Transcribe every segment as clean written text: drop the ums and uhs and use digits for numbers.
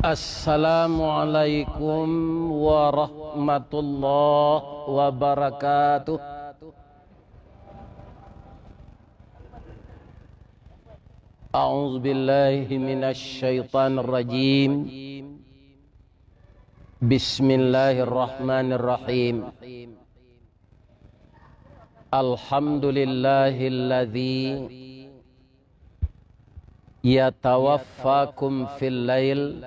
Assalamualaikum warahmatullahi wabarakatuh. A'udzu billahi minasy syaithanir rajim. Bismillahirrahmanirrahim. Alhamdulillahilladzi yatawaffakum fil lail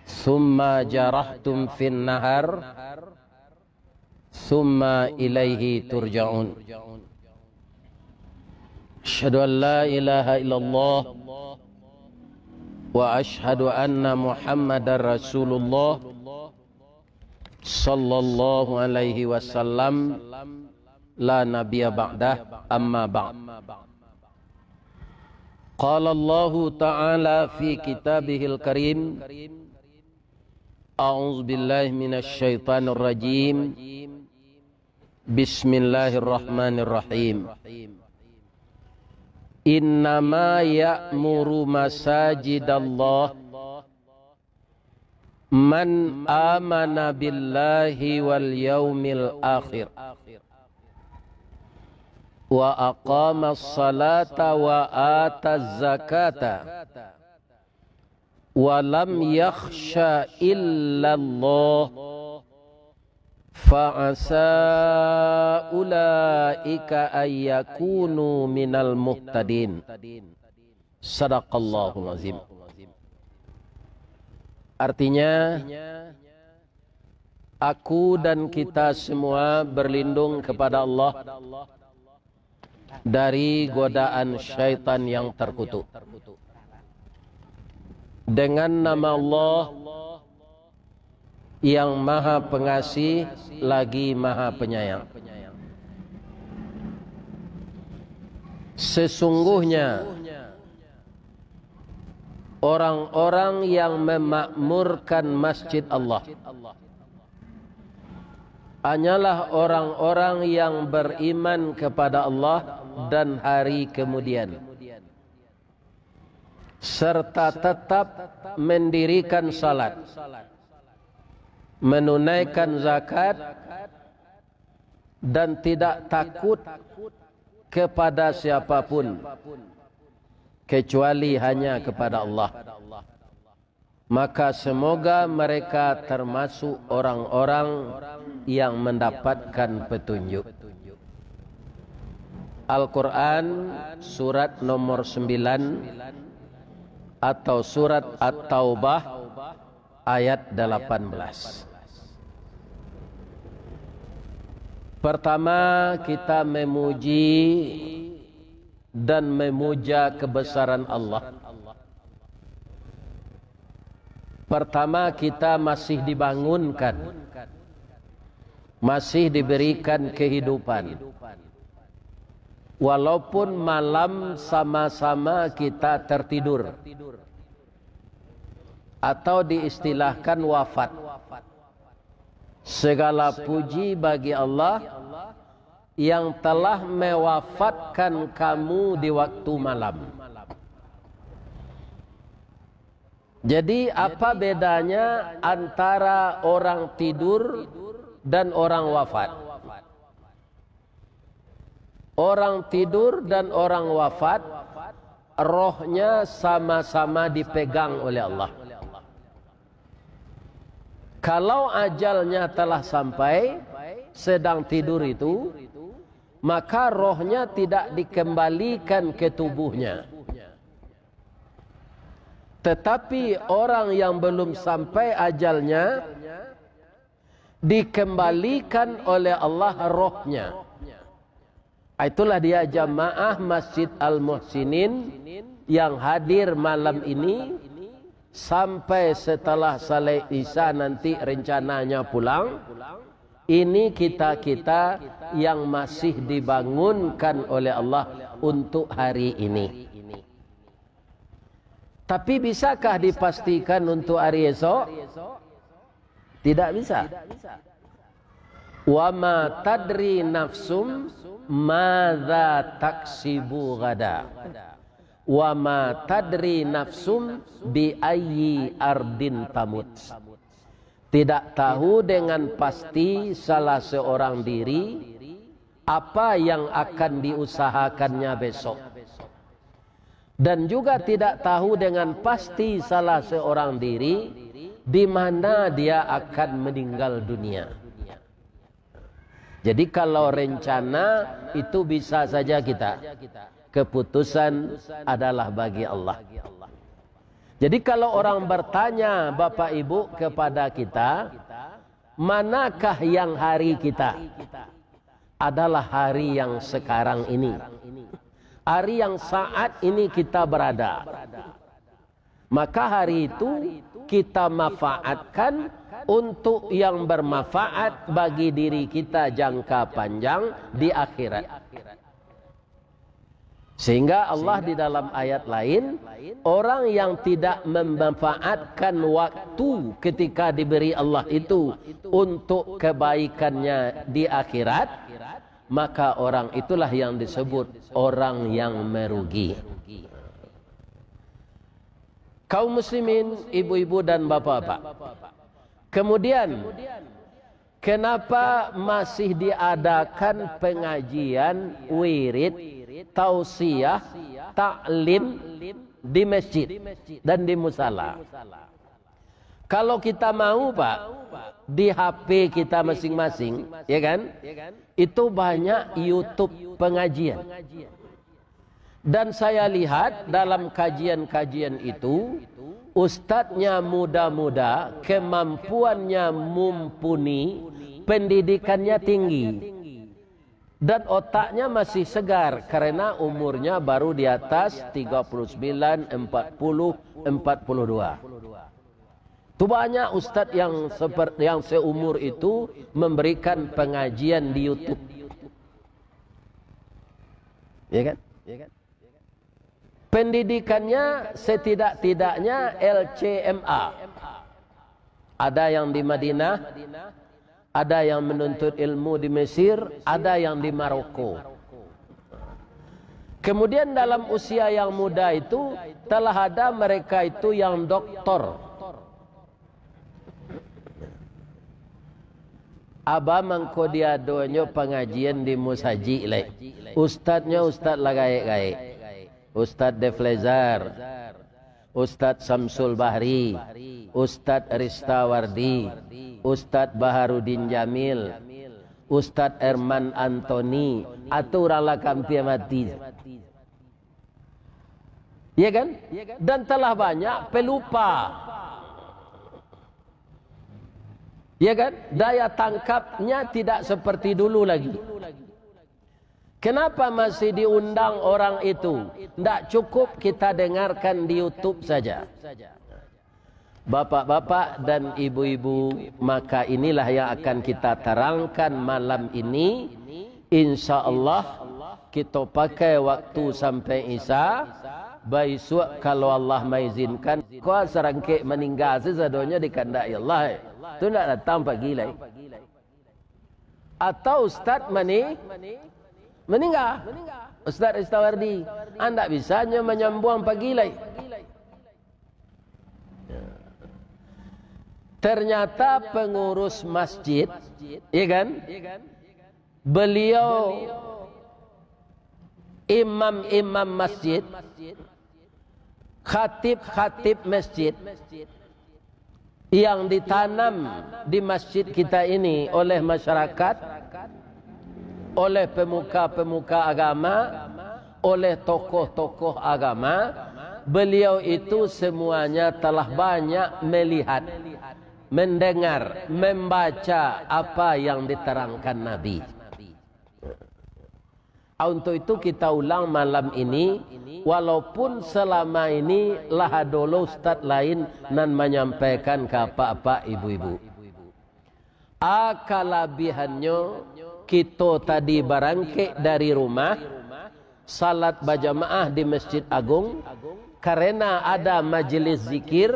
thumma jarahtum fin nahar thumma ilaihi turja'un. Asyhadu an la ilaha illallah wa asyhadu anna Muhammadar Rasulullah sallallahu alaihi wasallam la nabiyya ba'dah, amma ba'd. Qala Allah Ta'ala fi kitabihil karim, a'udzu billahi minasy syaithanir rajim. Bismillahirrahmanirrahim. Innama ya'muru masajidallah man amana billahi wal yaumil akhir wa aqama as-salata wa ata az-zakata wa lam yakhsha illa Allah fa'asa ulaika ayyakunu minal muhtadin. Sadaqallahul azim. Artinya, aku dan kita semua berlindung kepada Allah dari godaan syaitan yang terkutuk. Dengan nama Allah yang maha pengasih lagi maha penyayang. Sesungguhnya orang-orang yang memakmurkan masjid Allah hanyalah orang-orang yang beriman kepada Allah dan hari kemudian, serta tetap mendirikan salat, menunaikan zakat, dan tidak takut kepada siapapun kecuali hanya kepada Allah. Maka semoga mereka termasuk orang-orang yang mendapatkan petunjuk. Al-Quran surat nomor 9 atau surat At-Taubah ayat 18. Pertama, kita memuji dan memuja kebesaran Allah. Pertama, kita masih dibangunkan, masih diberikan kehidupan. Walaupun malam sama-sama kita tertidur, atau diistilahkan wafat. Segala puji bagi Allah yang telah mewafatkan kamu di waktu malam. Jadi apa bedanya antara orang tidur dan orang wafat? Orang tidur dan orang wafat, rohnya sama-sama dipegang oleh Allah. Kalau ajalnya telah sampai, sedang tidur itu, maka rohnya tidak dikembalikan ke tubuhnya. Tetapi orang yang belum sampai ajalnya, dikembalikan oleh Allah rohnya. Itulah dia jamaah Masjid Al-Muhsinin yang hadir malam ini. Sampai setelah salat Isya nanti rencananya pulang. Ini kita-kita yang masih dibangunkan oleh Allah untuk hari ini. Tapi bisakah dipastikan untuk hari esok? Tidak bisa. Wa ma tadri nafsum madza taksibu gada. wa ma tadri nafsum bi ayyi ardin tamut. Tidak tahu dengan pasti salah seorang diri apa yang akan diusahakannya besok. Dan juga tidak tahu dengan pasti salah seorang diri di mana dia akan meninggal dunia. Jadi kalau rencana itu bisa saja kita. Keputusan adalah bagi Allah. Jadi kalau orang bertanya Bapak Ibu kepada kita, manakah yang hari kita? Adalah hari yang sekarang ini. Hari yang saat ini kita berada. Maka hari itu kita manfaatkan untuk yang bermanfaat bagi diri kita jangka panjang di akhirat. Sehingga Allah di dalam ayat lain, orang yang tidak memanfaatkan waktu ketika diberi Allah itu untuk kebaikannya di akhirat, maka orang itulah yang disebut orang yang merugi. Kaum muslimin, ibu-ibu dan bapak-bapak. Kemudian, kenapa masih diadakan pengajian, wirid, tausiah, taklim di masjid dan di musala? Kalau kita mau Pak, di HP kita masing-masing, ya kan? Itu banyak YouTube pengajian. Dan saya lihat dalam kajian-kajian itu, ustadznya muda-muda, kemampuannya mumpuni, pendidikannya tinggi. Dan otaknya masih segar karena umurnya baru di atas 39, 40, 42. Itu banyak ustadz yang seumur itu memberikan pengajian di YouTube. Ya kan? Pendidikannya setidak-tidaknya LCMA. Ada yang di Madinah, ada yang menuntut ilmu di Mesir, ada yang di Maroko. Kemudian dalam usia yang muda itu telah ada mereka itu yang doktor. Aba mangko dia doanya pengajian di Musaji le. Ustadznya ustadz lah gaek-gaek. Ustadz Deflezar, Ustadz Samsul Bahri, Ustadz Ristawardi, Ustadz Baharudin Jamil, Ustadz Erman Antoni, atau rala kampia mati. Ya kan? Dan telah banyak pelupa. Ya kan? Daya tangkapnya tidak seperti dulu lagi. Kenapa masih diundang orang itu? Tidak cukup kita dengarkan di YouTube saja. Bapak-bapak dan ibu-ibu, maka inilah yang akan kita terangkan malam ini. Insya Allah kita pakai waktu sampai Isya. Besok kalau Allah mengizinkan, kau serangkik meninggal sesadonya dikandai Allah. Itu tidak datang pagi lagi. Atau Ustaz meninggal. Ustaz Ristawardi, anda bisa hanya menyambung pagi lagi. Ternyata pengurus masjid, ya kan? Beliau imam-imam masjid, khatib-khatib masjid yang ditanam di masjid kita ini oleh masyarakat, oleh pemuka-pemuka agama, oleh tokoh-tokoh agama. Beliau itu semuanya telah banyak melihat, mendengar, membaca apa yang diterangkan Nabi. Untuk itu kita ulang malam ini, walaupun selama ini lah dulu ustaz lain nan menyampaikan ke apa-apa ibu-ibu. Akalabihannya kita tadi barangkit dari rumah, salat berjamaah di Masjid Agung, karena ada majelis zikir,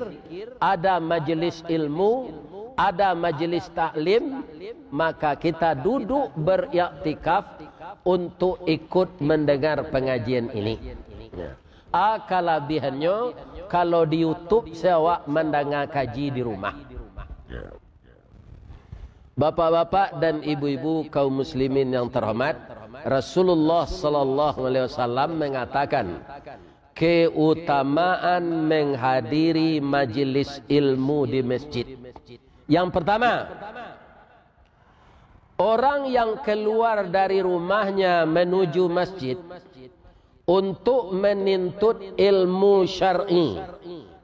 ada majelis ilmu, ada majelis taklim, maka kita duduk beriktikaf untuk ikut mendengar pengajian ini. Kelebihannya kalau di YouTube sewa mendengar kaji di rumah. Bapak-bapak dan ibu-ibu kaum muslimin yang terhormat, Rasulullah sallallahu alaihi wasallam mengatakan keutamaan menghadiri majelis ilmu di masjid. Yang pertama, orang yang keluar dari rumahnya menuju masjid untuk menuntut ilmu syar'i,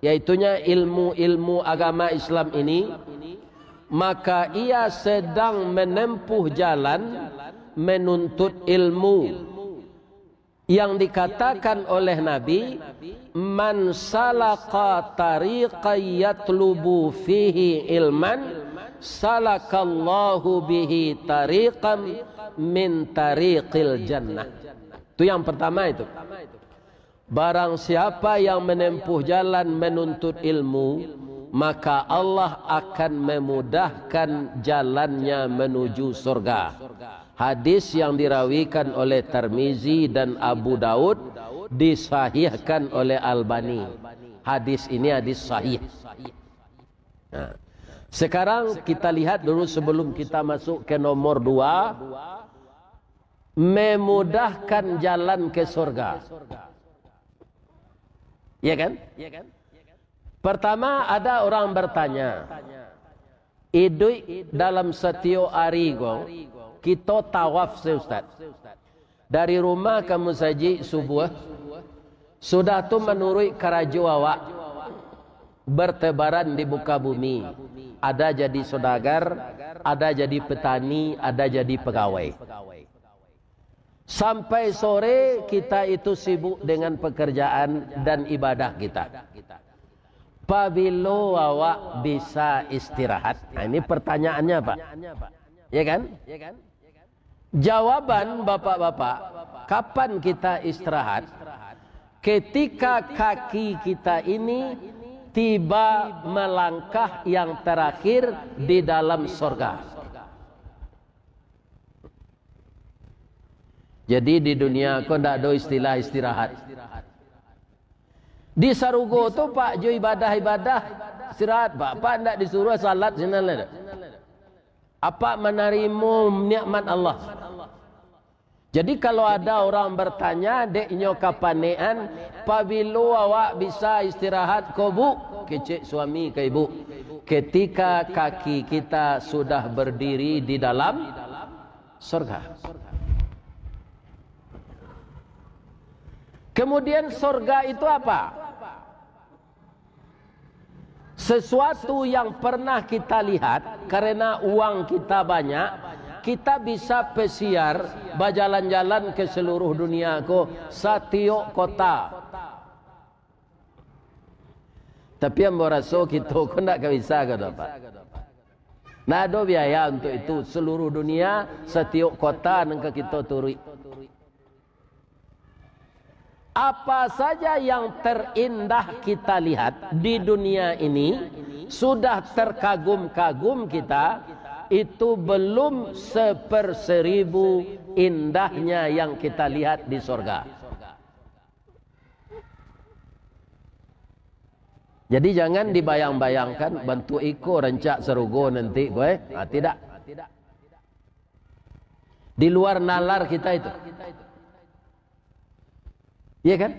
yaitunya ilmu-ilmu agama Islam ini, maka ia sedang menempuh jalan menuntut ilmu yang dikatakan oleh Nabi, man salaka tariqan yatlubu fihi ilman salakallahu bihi tariqan min tariqil jannah. Itu yang pertama itu. Barang siapa yang menempuh jalan menuntut ilmu, maka Allah akan memudahkan jalannya menuju surga. Hadis yang dirawikan oleh Tirmizi dan Abu Daud, disahihkan oleh Albani. Hadis ini hadis sahih. Nah, sekarang kita lihat dulu sebelum kita masuk ke nomor 2, memudahkan jalan ke surga. Ya kan? Pertama, ada orang bertanya, hidup dalam setiap hari kita tawaf Ustaz. Dari rumah ke masjid subuh, sudah tu menurut karajo awak bertebaran di muka bumi. Ada jadi saudagar, ada jadi petani, ada jadi pegawai. Sampai sore kita itu sibuk dengan pekerjaan dan ibadah kita. Pabilo awak bisa istirahat? Nah, ini pertanyaannya Pak. Ya kan? Jawaban bapak-bapak, kapan kita istirahat? Ketika kaki kita ini tiba melangkah yang terakhir di dalam surga. Jadi di dunia kau tidak ada istilah istirahat. Di Sarugo tu Pak jo ibadah-ibadah istirahat. Pak tidak disuruh salat senang. Apa menerima nikmat Allah. Jadi kalau ada orang bertanya, deknya kapanean, pabilo awak bisa istirahat ko bu? Kecik suami ke ibu. Ketika kaki kita sudah berdiri di dalam surga. Kemudian surga itu apa? Sesuatu yang pernah kita lihat karena uang kita banyak, kita bisa pesiar berjalan-jalan ke seluruh dunia ko setiap kota. Tapi yang merasa kita ko tidak bisa ke dapat. Nah ada biaya untuk itu seluruh dunia setiap kota nang kita turui. Apa saja yang terindah kita lihat di dunia ini, sudah terkagum-kagum kita, itu belum 1/1000 indahnya yang kita lihat di surga. Jadi jangan dibayang-bayangkan bantu iko rencak serugo nanti gue. Nah, tidak. Di luar nalar kita itu. Iya kan?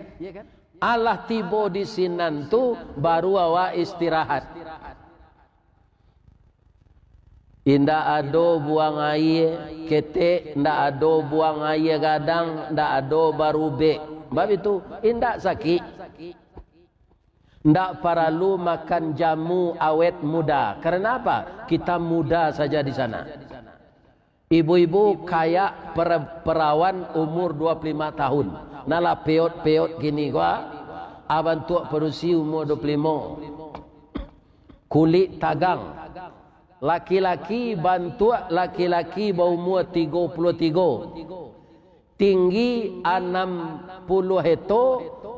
Allah tiba di sinan tu baru awak istirahat. Indah ado buang air ketek, ndak ado buang air gadang, ndak ado baru be. Sebab itu indah sakit. Ndak perlu makan jamu awet muda. Karena apa? Kita muda saja di sana. Ibu-ibu kayak perawan umur 25 tahun. Nala peot-peot gini gua. Abang tua perusi umur 25. Kulit tagang. Laki-laki bantua laki-laki berumur 33. Tinggi 60 heto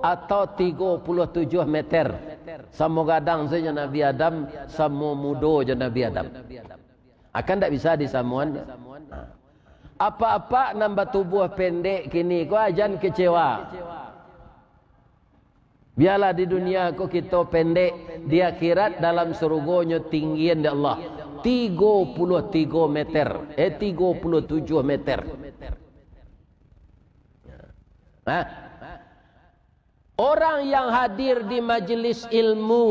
atau 37 meter. Sama gadang saja Nabi Adam, sama mudo je Nabi Adam. Akan tak bisa disamuan. Apa-apa nambah tubuh pendek kini kau ajan kecewa. Biarlah di dunia kok kita pendek, di akhirat dalam surganya tinggian di Allah 33 meter, 37 meter. Nah, orang yang hadir di majelis ilmu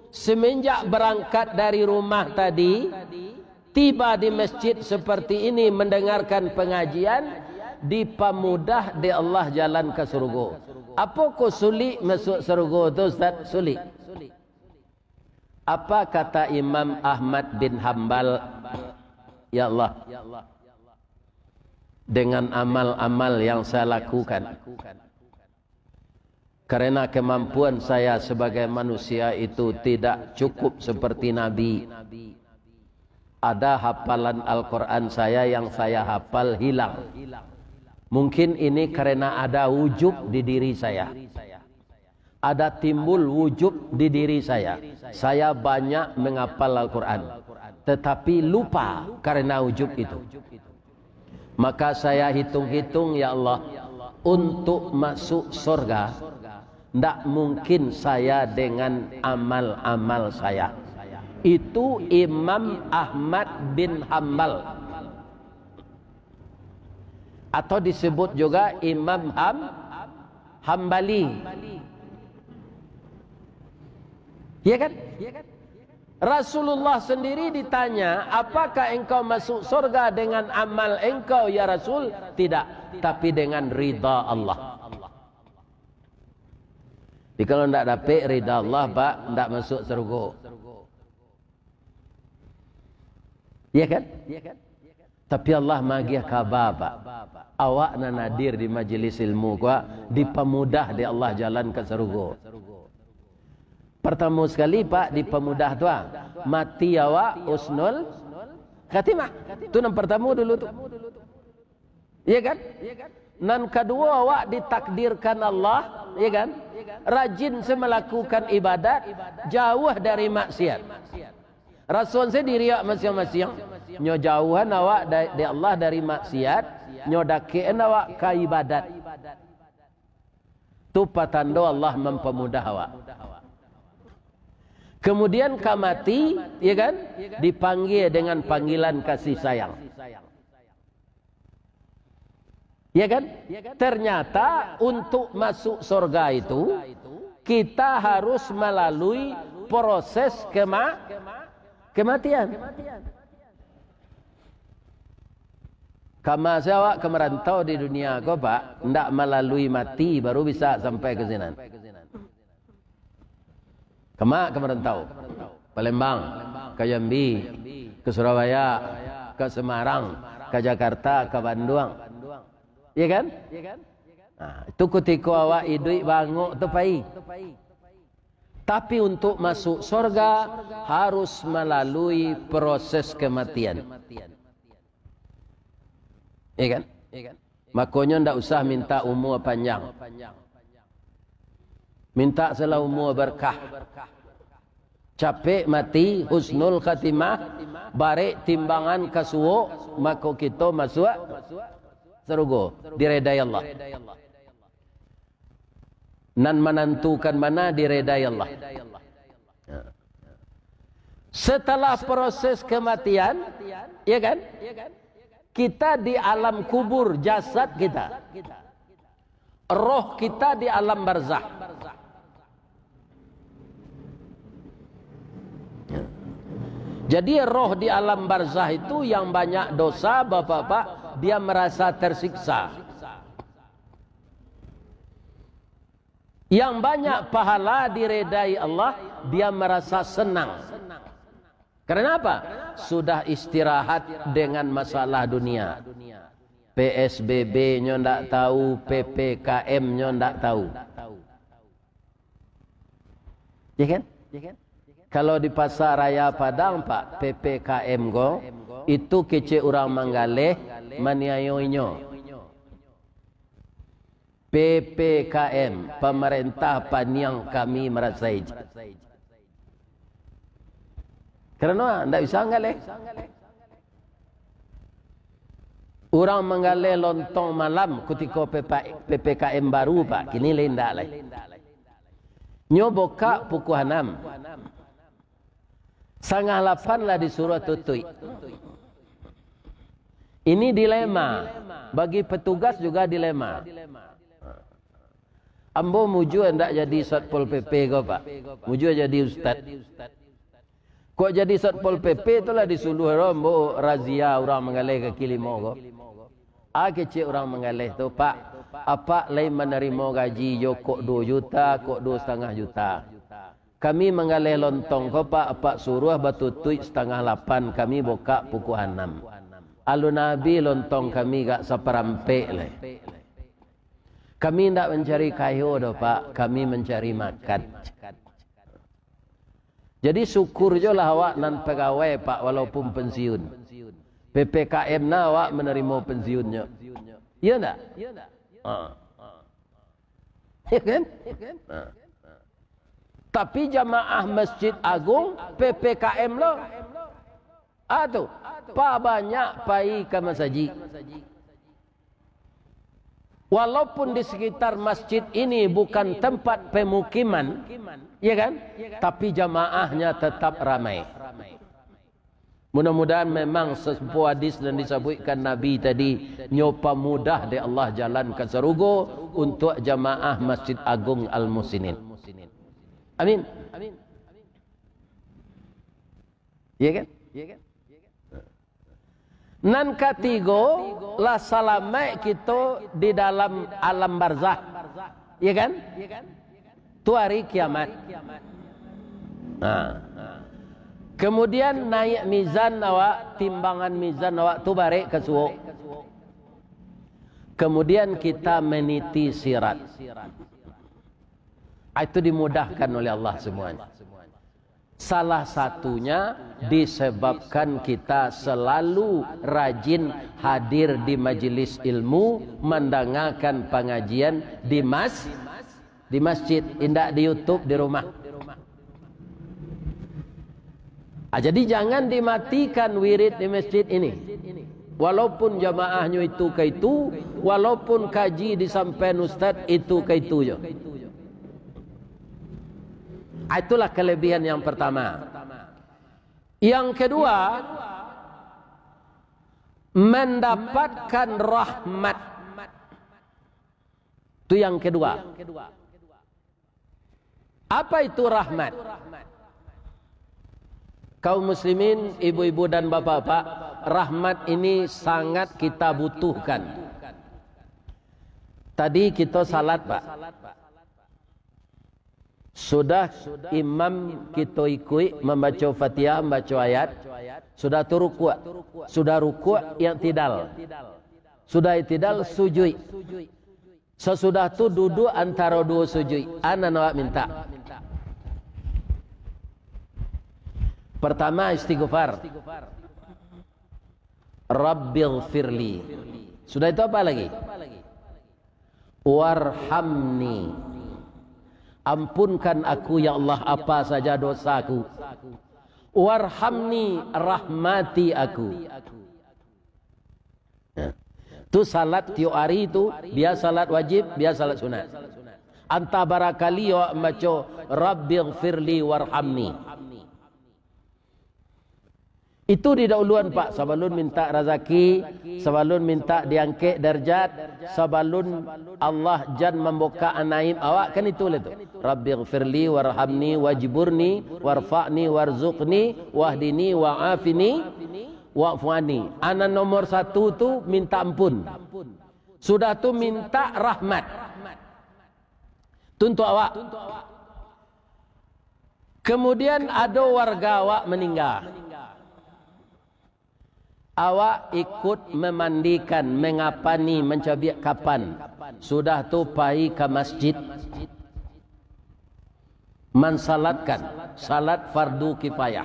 semenjak berangkat dari rumah tadi, tiba di masjid seperti ini mendengarkan pengajian, dipamudah di Allah jalan ke surga. Apa kau sulit masuk surga tu Ustaz? Sulit. Apa kata Imam Ahmad bin Hanbal? Ya Allah, dengan amal-amal yang saya lakukan, karena kemampuan saya sebagai manusia itu tidak cukup seperti Nabi. Ada hafalan Al-Quran saya yang saya hafal hilang. Mungkin ini karena ada wujub di diri saya. Ada timbul wujub di diri saya. Saya banyak menghafal Al-Quran, tetapi lupa karena wujub itu. Maka saya hitung-hitung, ya Allah, untuk masuk surga, tidak mungkin saya dengan amal-amal saya. Itu Imam Ahmad bin Hanbal, atau disebut juga Imam Hambali. Ya kan? Rasulullah sendiri ditanya, apakah engkau masuk surga dengan amal engkau ya Rasul? Tidak, tapi dengan ridha Allah. Jadi kalau tidak dapat ridha Allah, Pak, tidak masuk surga. Ya kan? Tapi Allah magih khabar, Pak. Awak na nadir di majlis ilmu kuat, dipemudah di Allah jalan ke surga. Pertama sekali, Pak, dipemudah tu, mati awak usnul khatimah. Itu yang pertama dulu tu. Iya kan? Nan kedua, awak ditakdirkan Allah, iya kan? Rajin melakukan ibadat, jauh dari maksiat. Rasul saya diriak masing-masing, nyo jauhan awak dari Allah dari maksiat, nyo dakean awak ke ibadat. Tu patando Allah mempemudah awak. Kemudian kamati, ya kan, dipanggil dengan panggilan kasih sayang. Ya kan? Ternyata untuk masuk surga itu kita harus melalui proses kematian. Kama saya kemerantau di dunia kau, Pak, tidak melalui mati baru bisa sampai ke sini. Kama kemerantau, Palembang, ke Jambi, ke Surabaya, ke Semarang, ke Jakarta, ke Bandung. Iya kan? Nah, itu ketika awak hidup banguk tu pai. Tapi untuk masuk surga harus melalui proses kematian. Iya kan? Makanya ndak usah minta umur panjang. Minta selalu umur berkah. Capek mati, husnul khatimah, barek timbangan kasuo, maka kita masuk surga, diredai Allah. Nan menentukan mana diredai Allah. Setelah proses kematian, ya kan? Kita di alam kubur jasad kita. Roh kita di alam barzah. Jadi roh di alam barzah itu yang banyak dosa, bapak-bapak, dia merasa tersiksa. Yang banyak pahala diredai Allah, dia merasa senang. Karena apa? Sudah istirahat dengan masalah dunia. PSBB nyo ndak tahu, PPKM nyo ndak tahu. Ya kan? Kalau di pasar raya Padang, Pak, PPKM go, itu kece orang Manggaleh maniayoinyo. PPKM, pemerintah paniang kami merasai. Karena tidak bisa Manggaleh. Orang Manggaleh lontong malam ketika PPKM baru, Pak, kini lain tak lain. Nyo boka pukul 6. Setengah 8 lah disuruh tutui. Ini dilema. Bagi petugas juga dilema. Ambo muju hendak jadi Satpol PP kau Pak. Muju jadi ustaz. Kok jadi Satpol PP itulah disuruh ambo razia orang mengalih kaki lima kau. Kecil orang mengalih tu Pak. Apa lain menerima gaji yo kok 2 juta, kok 2,5 juta. Kami mengalih lontong kau Pak, apa suruh batutui 7:30 kami buka pukul 6. Alun Nabi lontong kami gak seperampe le. Kami tidak mencari kayu dah Pak, kami mencari makan. Jadi syukur je lah awak nan pegawai Pak walaupun pensiun. PPKM na awak menerima pensiunnya. Iya tak? Ya kan? Tapi jamaah Masjid Agung PPKM lo. Tu, pa banyak pai ke masjid. Walaupun di sekitar masjid ini bukan tempat pemukiman, ya kan? Tapi jamaahnya tetap ramai. Mudah-mudahan memang sebuah hadis dan disebutkan Nabi tadi, nyopa mudah di Allah jalan ke surga untuk jamaah Masjid Agung Al-Musinin. Amin. Ya kan? Nan ketiga lah salamai kita di dalam alam barzah. Ya kan? Tu hari kiamat. Kemudian naik mizan awak, timbangan mizan awak tu balik ke suuk. Kemudian kita meniti sirat. Itu dimudahkan oleh Allah semuanya. Salah satunya disebabkan kita selalu rajin hadir di majelis ilmu, mendengarkan pengajian di masjid, tidak di YouTube di rumah. Jadi jangan dimatikan wirid di masjid ini. Walaupun jamaahnya itu ke itu, walaupun kaji disampaikan ustaz itu ke itu je. Itulah kelebihan yang pertama. Yang kedua, mendapatkan rahmat. Itu yang kedua. Apa itu rahmat? Kaum muslimin, ibu-ibu dan bapak-bapak, rahmat ini sangat kita butuhkan. Tadi kita salat Pak. Sudah imam kita ikut membaca Fatihah, membaca ayat. Sudah tu rukuk. Sudah rukuk yang tidal. Sudah itidal sujud. Sesudah tu duduk antara dua sujud. Ana nak minta. Pertama istighfar. Rabbighfirli. Sudah itu apa lagi? Warhamni. Ampunkan aku ya Allah apa saja dosaku. Warhamni, rahmati aku. Tu salat tiap hari itu, dia salat wajib, dia salat sunat. Anta barakali ya baca Rabbighfirli warhamni. Itu didahuluan Pak, sebelum minta rezeki, sebelum minta diangkat darjat, sebelum Allah jan membuka anaim awak, kan itu lah tu. Rabbighfirli warhamni wajburni warfa'ni warzuqni wahdini wa'afini wa'fuani. Ana nomor 1 tu minta ampun. Sudah tu minta rahmat. Untuk awak. Kemudian ada warga awak meninggal. Awak ikut memandikan, mengapani, mencabik kapan. Sudah tu pai ke masjid. Mensalatkan. Salat fardu kifayah.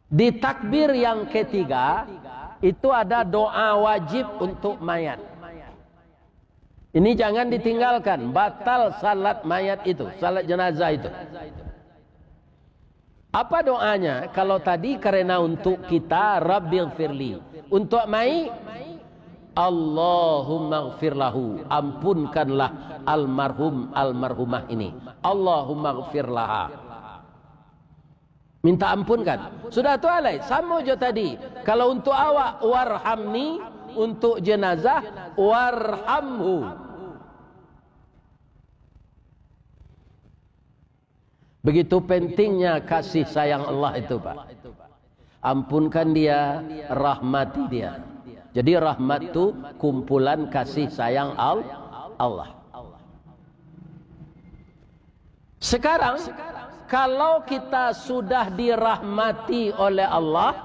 Di takbir yang ketiga, itu ada doa wajib untuk mayat. Ini jangan ditinggalkan. Batal salat mayat itu. Salat jenazah itu. Apa doanya? Kalau tadi karena untuk kita Rabbighfirli. Untuk mai Allahumma ighfir lahu, ampunkanlah almarhum almarhumah ini. Allahumma ighfir laha, minta ampunkan. Sudah tu alai, sama je tadi. Kalau untuk awak warhamni, untuk jenazah warhamhu. Begitu pentingnya kasih sayang Allah itu, Pak. Ampunkan dia, rahmati dia. Jadi rahmat itu kumpulan kasih sayang Allah. Sekarang kalau kita sudah dirahmati oleh Allah,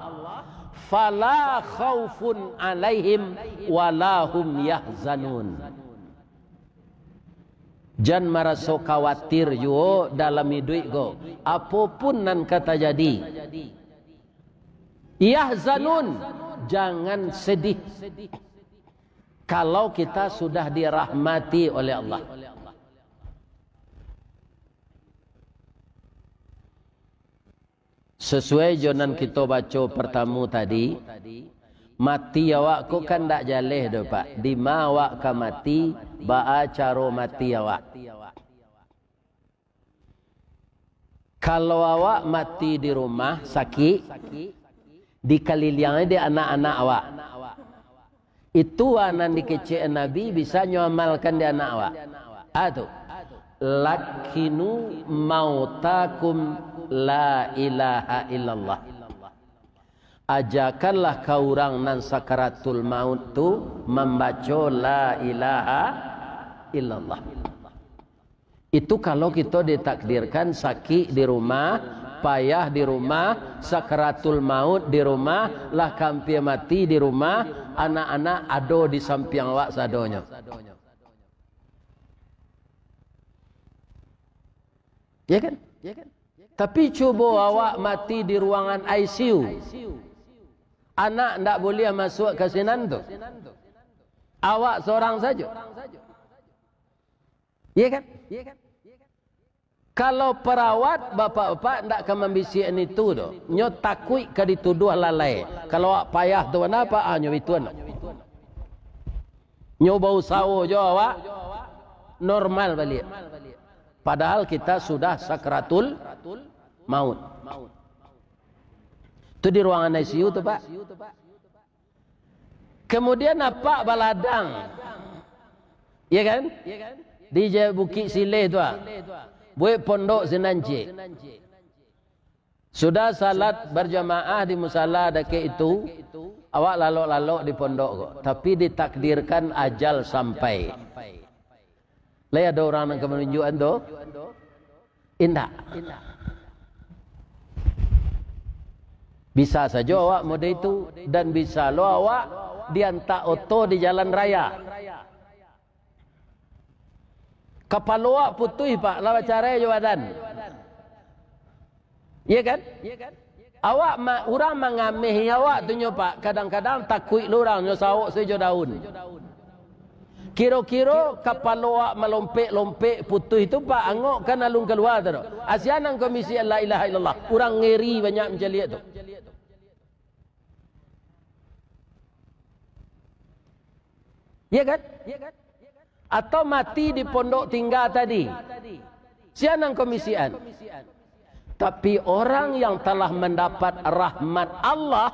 fala khaufun alaihim walahum yahzanun. Jangan merasa khawatir yo dalam hidup go. Apapun nan kata jadi. Yahzanun, jangan sedih. Kalau kita sudah dirahmati oleh Allah. Sesuai jonan kita baca pertama tadi, mati awak ko kan tak jaleh do Pak. Di ma awak ka mati, ba caro mati awak. Kalau awak mati di rumah sakit, dikelilingi di anak-anak awak. Itu anak dikecil Nabi bisa nyamalkan di anak awak. Atuh. Lakinu mautakum la ilaha illallah. Ajakanlah kau orang nan sakaratul maut tu membaca la ilaha illallah. Itu kalau kita ditakdirkan sakit di rumah, payah di rumah, sakaratul maut di rumah, lah kampir mati di rumah, anak-anak ado di samping awak sadonya. Ya kan? Tapi cuba awak mati di ruangan ICU. Anak tak boleh masuk ke sinan tu. Awak seorang saja. Ya kan? Kalau perawat bapak-bapak tak akan membisik itu tu. Nyo takut ke dituduh lalai. Kalau awak payah tu apa? Nyo itu anak. Nyo bau sawo jo awak normal balik. Padahal kita sudah sakratul maut. Itu di ruangan ICU tu Pak. Kemudian apa baladang? Ya kan? Di Bukit Sileh tu. Buat pondok Senanci. Sudah salat berjamaah di musala dekat itu, awak lalok-lalok di pondok kok. Tapi ditakdirkan ajal sampai. Lai ada orang yang menunjukkan tu? Indah. Bisa saja awak mode itu dan bisa lo awak diantak oto di jalan raya. Kapal awak putih Pak, lawan cara jawadan. Iya kan? Awak orang mengamih awak tu nyo Pak. Kadang-kadang takut lu orang nyo sawak sejo daun. Kira-kira kapal awak melompek-lompek putih itu Pak angok kan alung keluar tu. Asianang komisi la ilaha illallah. Orang ngeri banyak macam lihat tu. Ya kan? Atau mati di pondok tinggal tadi. Sianang komisian. Tapi orang yang telah mendapat rahmat Allah,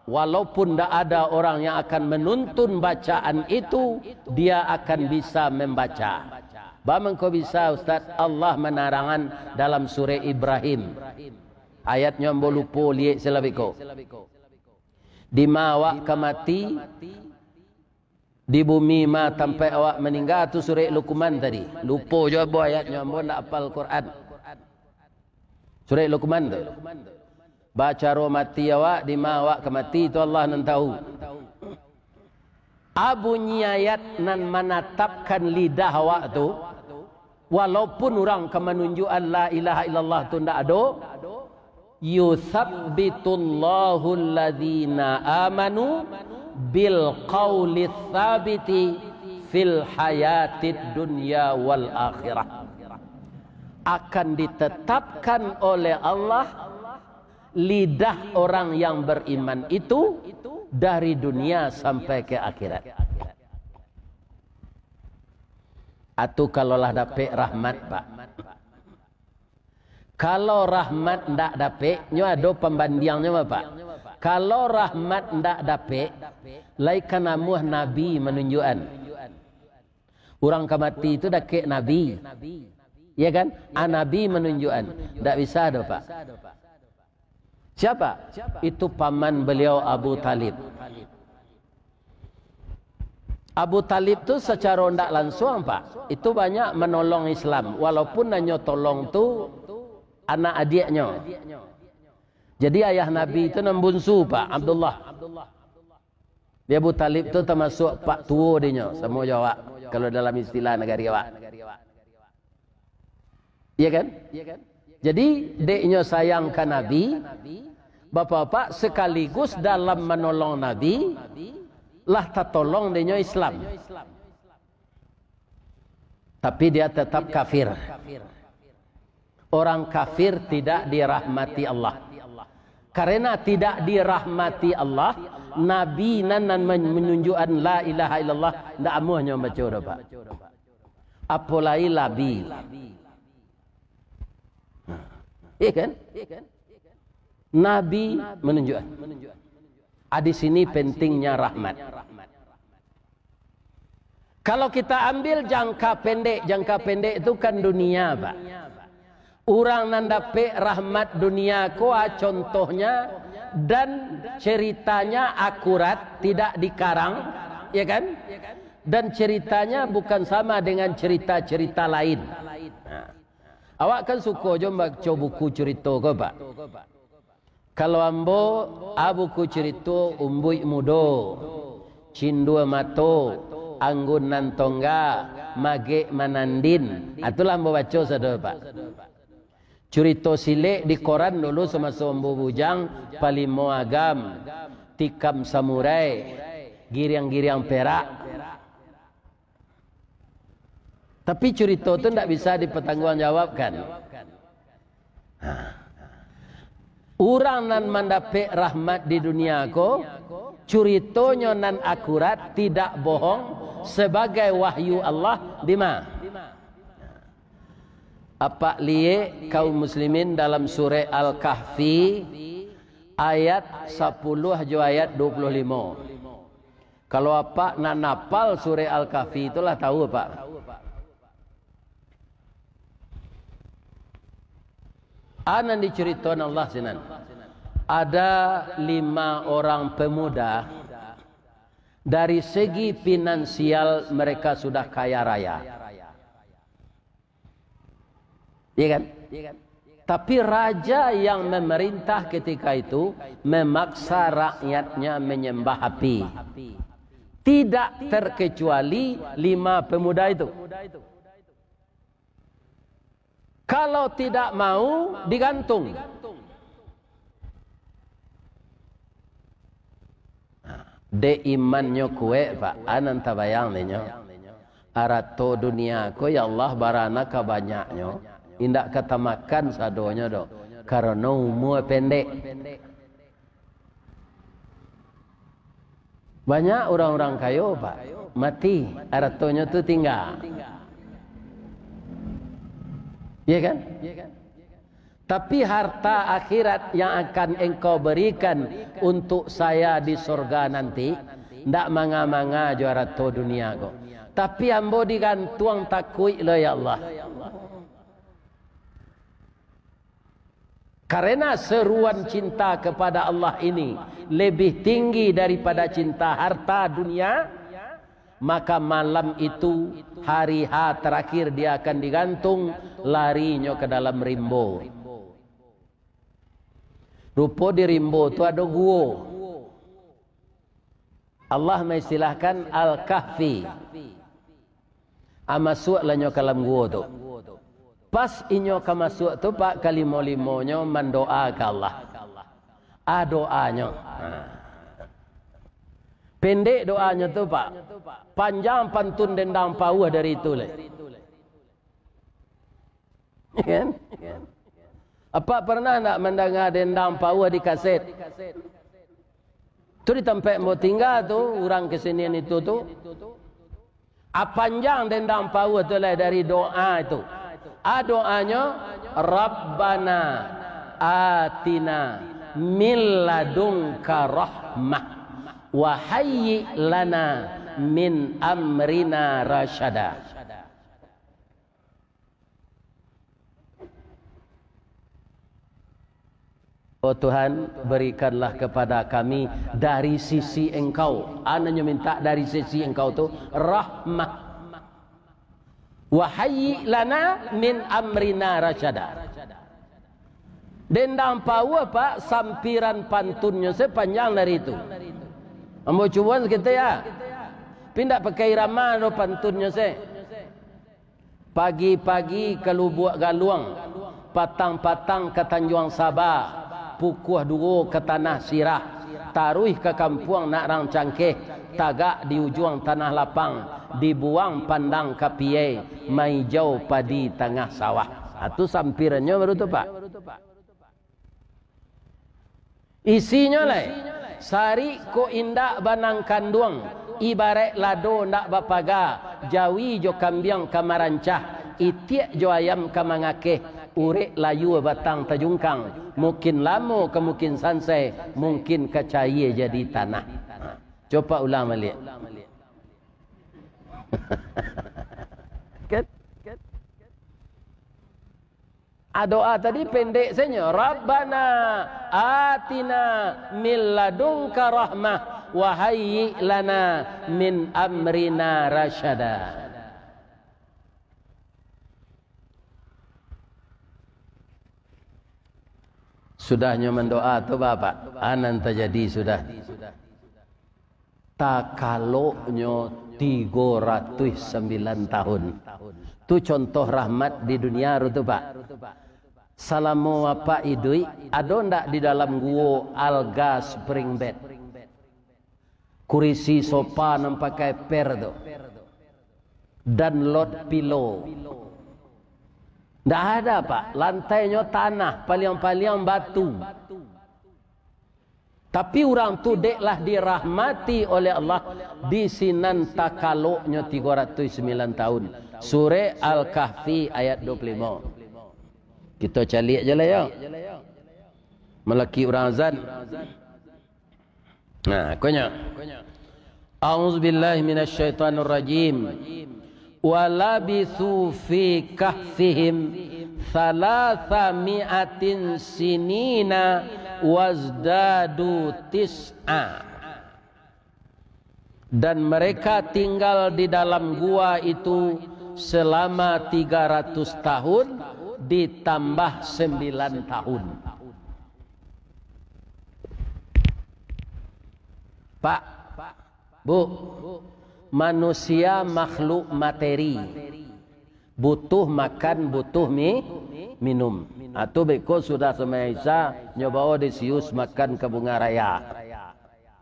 walaupun tidak ada orang yang akan menuntun bacaan itu, dia akan bisa membaca. Bagaimana kau bisa Ustaz? Allah menarangan dalam surah Ibrahim. Ayatnya lupa lihat selabiko. Di mawak kemati, di bumi ma sampai awak meninggal tu surah Luqman tadi. Lupa je apa ayatnya, mbon tak hafal Quran. Surah Luqman tu. Baca roh mati awak, di ma awak kemati tu Allah nan tahu. Bunyi ayat nan menatapkan lidah awak tu, walaupun orang ke menunjukkan la ilaha illallah tu ndak ada, yuthabbitullahu alladhina amanu bil qawli tsabiti fil hayatid dunya wal akhirah. Akan ditetapkan oleh Allah lidah orang yang beriman itu dari dunia sampai ke akhirat. Atau kalaulah dapat rahmat, Pak. Kalau rahmat ndak dapat, nyo ada pembandingnya, Pak. Kalau rahmat ndak dapat, laikan amuh Nabi menunjukkan. Orang kemati itu dah ke Nabi. Ya kan? Nabi menunjukkan. Ndak bisa ada, Pak. Siapa? Itu paman beliau Abu Talib. Abu Talib tu secara tidak langsung, Pak, itu banyak menolong Islam. Walaupun hanya tolong tu anak adiknya. Jadi ayah Nabi itu nembunsu, Pak, Abdullah. Dia Abu Talib tu termasuk Pak tua dia, semua Jawa. Kalau dalam istilah negara Jawa. Iya kan? Jadi deknya sayang ke Nabi. Bapak-bapak sekaligus dalam menolong Nabi. Lah tertolong dengan Islam. Tapi dia tetap kafir. Orang kafir tidak dirahmati Allah. Karena tidak dirahmati Allah, Nabi nan menunjukkan la ilaha illallah ndak amuhnya baca dah, Pak. Apalagi Nabi. Iya kan? Nabi menunjukkan. Di sini pentingnya rahmat. Kalau kita ambil jangka pendek itu kan dunia, Pak. Orang nan dapat rahmat dunia contohnya dan ceritanya akurat, tidak dikarang, ya kan? Dan ceritanya bukan sama dengan cerita-cerita lain. Awak kan suka je baca buku cerita ke, Pak? Kalau ambo buku cerita Umbui Mudo, Cindua Mato, Anggun Nantongga, Mage Manandin. Itulah ambo baca saudara, Pak. Cerita silik di koran dulu semasa ambo bujang, Palimo Agam, Tikam Samurai, Giriang-giriang Perak. Tapi cerita itu tidak bisa dipertanggungjawabkan. Orang nan mendapat rahmat di dunia ko, ceritanya nan akurat, tidak bohong, sebagai wahyu Allah di mana? Apa liye kaum muslimin dalam surah Al-Kahfi ayat 10 jo ayat 25. Kalau apa nak napal surah Al-Kahfi itulah tahu, Pak. Anan diceritakan Allah sinan. Ada 5 orang pemuda, dari segi finansial mereka sudah kaya raya. Iya kan? Tapi raja yang memerintah ketika itu memaksa rakyatnya menyembah api. Tidak terkecuali 5 pemuda itu. Kalau tidak mau, digantung. De imannya kue, Pak. Anan tabayang nenyo. Arato dunia ko ya Allah barana kabanyaknya. Indak kata makan sadonya do. Karena umur pendek. Banyak orang-orang kayo, Pak. Mati. Aratonya tu tinggal. Ya kan? Tapi harta akhirat yang akan engkau berikan untuk saya di surga nanti, ndak manga-manga juara to dunia kok. Tapi ambo digantung takui lo ya Allah. Karena seruan cinta kepada Allah ini lebih tinggi daripada cinta harta dunia, maka malam itu hari H terakhir dia akan digantung, larinya ke dalam rimbo. Rupa di rimbo itu ada gua. Allah mengistilahkan Al-Kahfi. Masuk lanyo ke dalam gua tu. Pas inyo ke masuk tu, Pak, kalimo-limonya mendoa ke Allah. Doanya. Pendek doanya tu, Pak. Panjang pantun dendang pauh dari itu le. Kan? Apa pernah nak mendengar dendang pauh di kaset? Tu di tempat mau tinggal tu, orang kesenian itu tu. Panjang dendam power tu lah dari doa itu. Doanya, Rabbana atina min ladunka rahmah wa hayyi lana min amrina rasyada. Oh Tuhan, berikanlah kepada kami dari sisi Engkau. Anaknya minta dari sisi Engkau tu rahmah. Wa hayyi lana min amrina rasyada. Dendam pau apa sampiran pantunnya sepanjang dari itu. Ambo cuban kita ya. Pindah pakai irama no pantunnya se. Pagi-pagi ke Lubuk Galuang, patang-patang ke Tanjung Sabah. Pukuh dulu ke tanah sirah, taruh ke kampung nak rang cangkeh, tagak di ujung tanah lapang, dibuang pandang ke piye, mai jauh padi tengah sawah. Itu sampirannya baru tu Pak. Isinya lah, sari ko indak banang kanduang, ibarat lado ndak bapaga, jawi jo kambiang kamarancah, itiak jo ayam kamangakeh, urek layu batang tajungkang, mungkin lamo ke mungkin sansai, mungkin kecaya jadi tanah. Coba ulang balik. Doa tadi pendek saja. Rabbana atina min ladunka rahmah wa hayyi lana min amrina rasyada. Sudahnya mendoa tu Bapak, anan terjadi sudah. Takaloknya 309 tahun. Tu contoh rahmat di dunia tu Pak. Salamu apa idui, ada ndak di dalam gua alga spring bed. Kurisi sofa pakai per tu. Dan lot pillow. Tidak ada Pak, lantainya tanah, paling-paling batu. Tapi orang tu deklah dirahmati oleh Allah di sinan takaloknya 309 tahun. Surah Al-Kahfi ayat 25. Kita calik je lah ya. Melaki orang azan. Nah, konya. A'udzubillahi minasyaitonirrajim. Walabithu fi kahfihim 300 sinina wazdadu tis'a. Dan mereka tinggal di dalam gua itu selama 300 tahun ditambah 9 tahun. Pak, Bu, manusia makhluk materi, butuh makan, butuh minum. Atau beko sudah sama Isa nyoba desius makan ke bunga raya.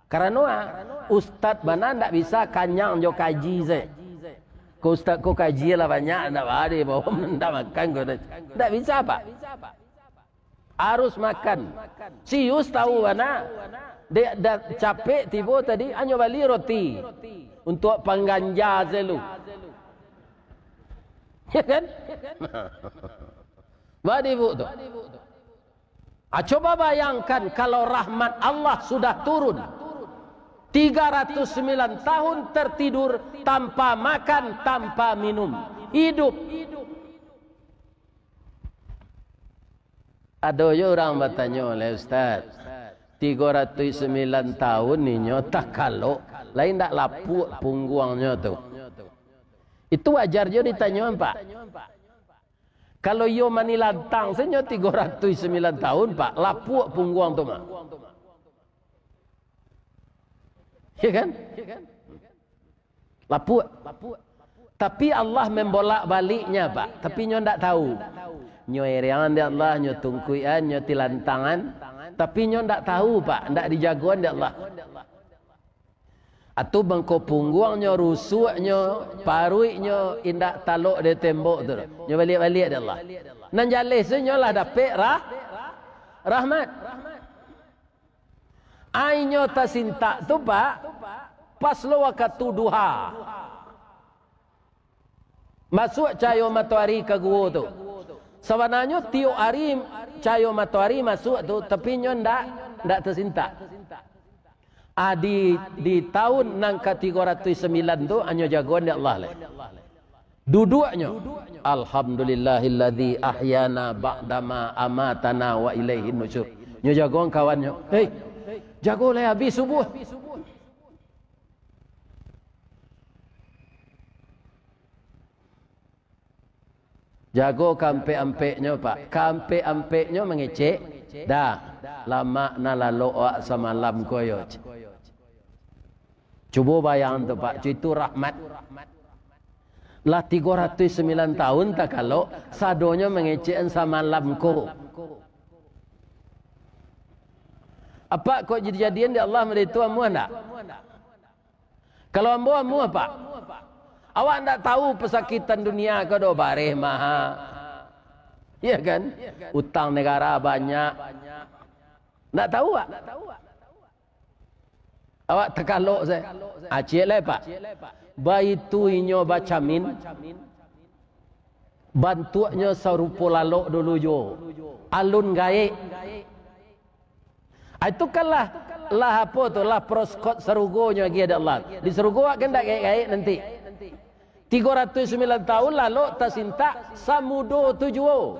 Karena ustad mana ndak bisa kanyang jo kaji ze. Ko ustad ko kaji lah banyak ndak ada bawa ndak makan ko ndak bisa Pak. Harus makan. Sius tahu mana? Dia dah capek tiba tadi hanya beli roti untuk pengganja selu. Ya kan? Badi bu tu. Coba bayangkan kalau rahmat Allah sudah turun. 309 tahun tertidur tanpa makan, tanpa minum. Hidup. Ada orang bertanya oleh Ustaz, 309 tahun ni tak kalau lain tak lapuk punggungnya tu. Itu wajar je ditanya Pak. Kalau yo mani lantang senyo 309 tahun Pak, lapuk punggung tu mah. Ya kan? Lapuk. Tapi Allah membolak-baliknya Pak. Tapi nyo ndak tahu. Nyo eriangan dia Allah, nyo tungkuian, nyo tilantangan. Tapi nyo ndak tahu Pak, ndak dijagoan dia Allah. Atau bangko punggungnya, rusuknya, paruiknya, indak taluk di tembok tu. Nyo balik-balik dia Allah. Nan jalih senyo lah dapat rahmat. Ainyo tasinta tu Pak, pas lo waktu duha. Masuk cahaya matahari ke gua tu. Sebenarnya tiap hari cahaya matahari masuk tu, tapi nyo ndak tersinta. Di tahun nang ke-309 tu anyo jagoan ya Allah le. Duduknya alhamdulillahilladzi ahyana ba'dama amatana wa ilaihin nusyur. Nyo jagoan kawannya, "Hei, jago le habis subuh." Jago kampe-ampeknya Pak. Kampe-ampeknya mengecek. Dah. Lama na lalu semalam koyo. Cuba bayang tu Pak. Itu rahmat. Lah 309 tahun tak kalau. Sadonya mengecek semalam ko. Apa kok jadi-jadian di Allah melitu amu anda? Kalau amu apa? Awak tak tahu pesakitan dunia kau do bareh maha. Iya kan? Utang negara banyak. Tak tahu tak? Awak terkalok saya. Acik lah Pak. Baitu inyo bacamin. Bantuannya sarupo lalok dulu jo. Alun gaik. Itu kan lah apa tu lah proskot serugonya lagi ada Allah. Di serugo kan tak gaik-gaik nanti. 309 tahun lalu tasinta samudo tujuo.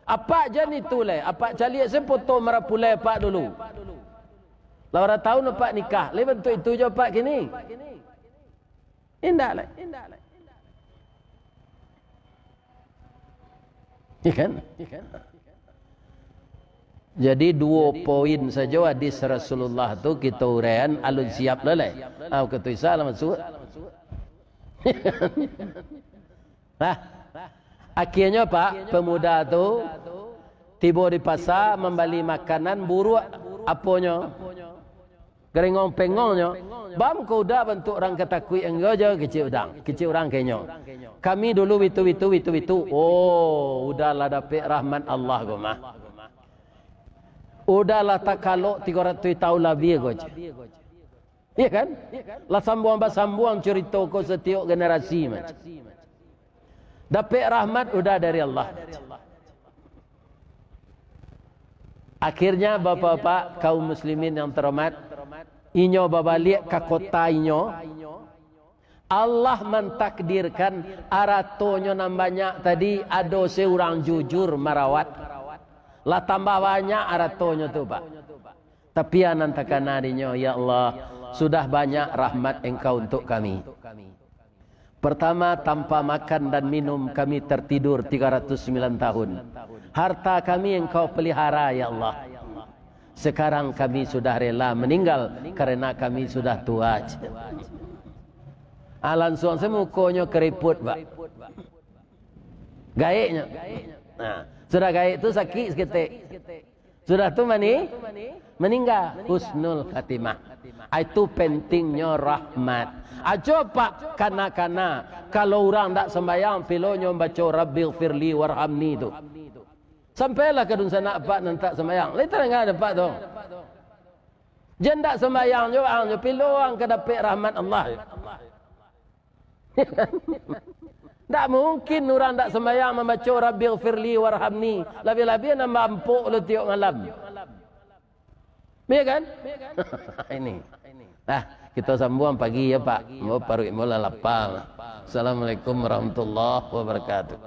Apa jan itu le? Apa caliak sepoto marapulai Pak dulu. Laura tahun Pak nikah. Le bentuk itu je Pak kini. Indah le. Ikan. Jadi 2 poin saja hadis Rasulullah tu kita uraian alun siap lelai. Kata Isa lah masuk. Nah, akhirnya Pak, pemuda tu tiba di pasar membeli makanan buruk apanya? Gerengong pengongnya. Bam kau dah bentuk orang ketakui engkau je kecil orang kenyo. Kami dulu itu. Oh, udahlah dapat rahmat Allah goma. Udahlah tak kalau 300 tahun lebih goj. Iya kan? Lah sambuang cerita ko setiap generasi macam. Dapat rahmat udah dari Allah. Akhirnya bapak-bapak kaum muslimin yang terhormat, inyo babalik ke kota inyo. Allah mentakdirkan aratonyo nambahnya tadi ada seorang jujur merawat. Lah tambah banyak aratonyo tu Pak. Tapi anantakan adinyo, ya Allah, sudah banyak rahmat engkau untuk kami. Pertama, tanpa makan dan minum kami tertidur 309 tahun. Harta kami engkau pelihara, ya Allah. Sekarang kami sudah rela meninggal karena kami sudah tua. Langsung semukonya keriput, Pak. Gaiknya. Nah, sudah gaik itu sakit seketik. Sudah tu meninggal. Husnul khatimah. Itu pentingnya rahmat. Coba kana kalau orang tak sembahyang pilonyo baca Rabbighfirli warhamni tu. Sampailah ke dunia nak Pak nanti sembahyang. Lepas enggak ada Pak tu. Janda sembahyang jo pilong ke dapat rahmat Allah. Tak mungkin orang tak sembahyang membaca Rabbighfirli warhamni. Lebih-lebih nak mampuk lu tiap malam. Ya kan? Ini. Nah, kita sambung pagi ya Pak. Mau paru mula lapang. Assalamualaikum warahmatullahi wabarakatuh.